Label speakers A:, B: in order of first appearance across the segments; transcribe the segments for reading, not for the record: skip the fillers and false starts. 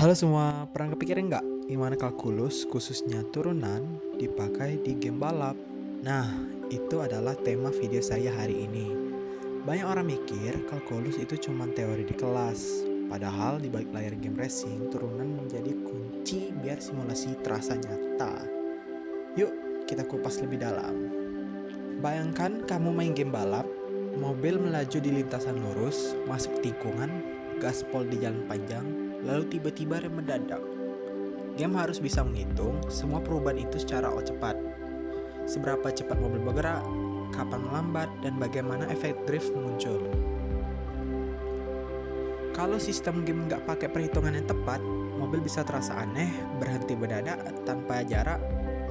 A: Halo semua, pernah kepikiran nggak gimana kalkulus khususnya turunan dipakai di game balap? Nah, itu adalah tema video saya hari ini. Banyak orang mikir kalkulus itu cuma teori di kelas, padahal di balik layar game racing, turunan menjadi kunci biar simulasi terasa nyata. Yuk, kita kupas lebih dalam. Bayangkan kamu main game balap, mobil melaju di lintasan lurus, masuk tikungan, gaspol di jalan panjang, lalu tiba-tiba rem mendadak. Game harus bisa menghitung semua perubahan itu secara cepat. Seberapa cepat mobil bergerak, kapan melambat, dan bagaimana efek drift muncul. Kalau sistem game nggak pakai perhitungan yang tepat, mobil bisa terasa aneh, berhenti mendadak tanpa jarak,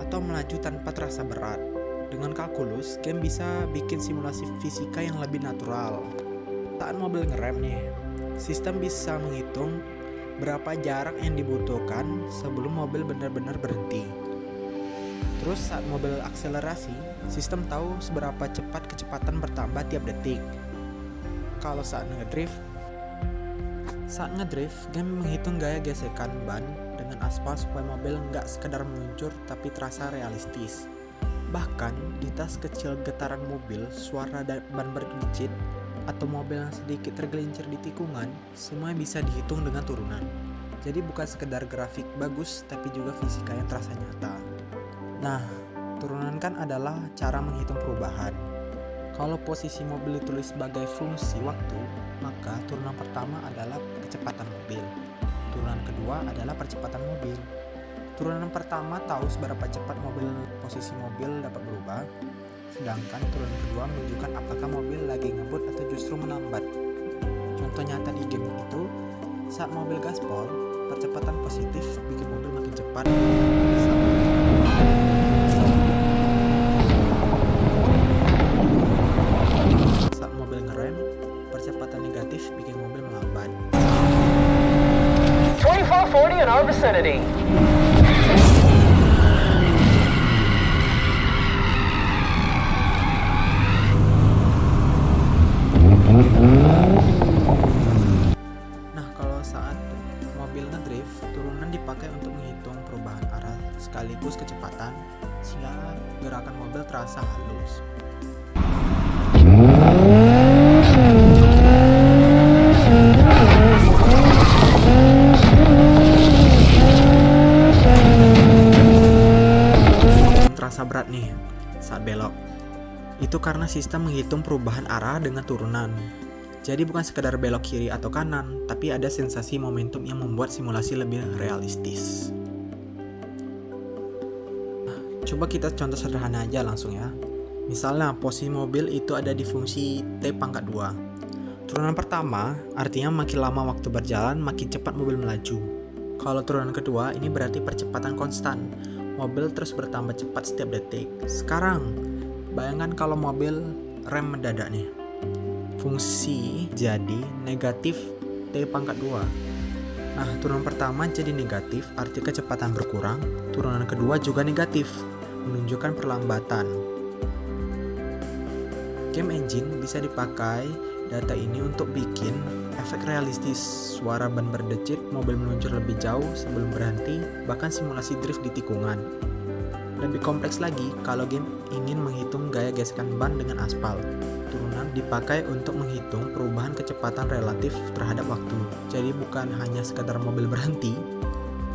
A: atau melaju tanpa terasa berat. Dengan kalkulus, game bisa bikin simulasi fisika yang lebih natural. Saat mobil ngerem nih, sistem bisa menghitung berapa jarak yang dibutuhkan sebelum mobil benar-benar berhenti. Terus saat mobil akselerasi, sistem tahu seberapa cepat kecepatan bertambah tiap detik. Kalau saat ngedrift, game menghitung gaya gesekan ban dengan aspal supaya mobil nggak sekedar meluncur tapi terasa realistis. Bahkan di tas kecil getaran mobil, suara ban bergigit, atau mobil yang sedikit tergelincir di tikungan, semua bisa dihitung dengan turunan. Jadi bukan sekedar grafik bagus, tapi juga fisika yang terasa nyata. Nah, turunan kan adalah cara menghitung perubahan. Kalau posisi mobil ditulis sebagai fungsi waktu, maka turunan pertama adalah kecepatan mobil. Turunan kedua adalah percepatan mobil. Turunan pertama tahu seberapa cepat posisi mobil dapat berubah, sedangkan turunan kedua menunjukkan apakah mobil lagi ngebut atau justru melambat. Contoh nyata di game itu, saat mobil gaspol, percepatan positif bikin mobil makin cepat. Saat mobil ngerem, percepatan negatif bikin mobil melambat.
B: 2440 in our vicinity.
A: Nah, kalau saat mobil ngedrift, turunan dipakai untuk menghitung perubahan arah sekaligus kecepatan sehingga gerakan mobil terasa halus. Terasa berat nih saat belok. Itu karena sistem menghitung perubahan arah dengan turunan. Jadi bukan sekedar belok kiri atau kanan, tapi ada sensasi momentum yang membuat simulasi lebih realistis. Nah, coba kita contoh sederhana aja langsung ya. Misalnya posisi mobil itu ada di fungsi T-2. Turunan pertama artinya makin lama waktu berjalan, makin cepat mobil melaju. Kalau turunan kedua, ini berarti percepatan konstan. Mobil terus bertambah cepat setiap detik. Sekarang, bayangkan kalau mobil rem mendadak nih. Fungsi jadi negatif T-2. Nah, turunan pertama jadi negatif, arti kecepatan berkurang. Turunan kedua juga negatif, menunjukkan perlambatan. Game engine bisa dipakai data ini untuk bikin efek realistis, suara ban berdecit, mobil meluncur lebih jauh sebelum berhenti, bahkan simulasi drift di tikungan. Lebih kompleks lagi kalau game ingin menghitung gaya gesekan ban dengan aspal. Turunan dipakai untuk menghitung perubahan kecepatan relatif terhadap waktu. Jadi bukan hanya sekadar mobil berhenti,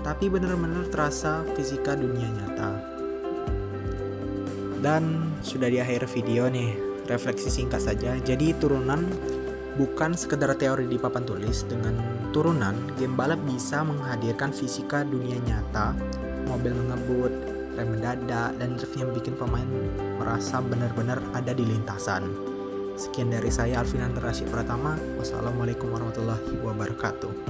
A: tapi benar-benar terasa fisika dunia nyata. Dan sudah di akhir video nih, refleksi singkat saja. Jadi turunan bukan sekedar teori di papan tulis. Dengan turunan, game balap bisa menghadirkan fisika dunia nyata, mobil mengebut, rem mendadak, dan drift yang bikin pemain merasa benar-benar ada di lintasan. Sekian dari saya, Alvin Rashid Pratama. Wassalamualaikum warahmatullahi wabarakatuh.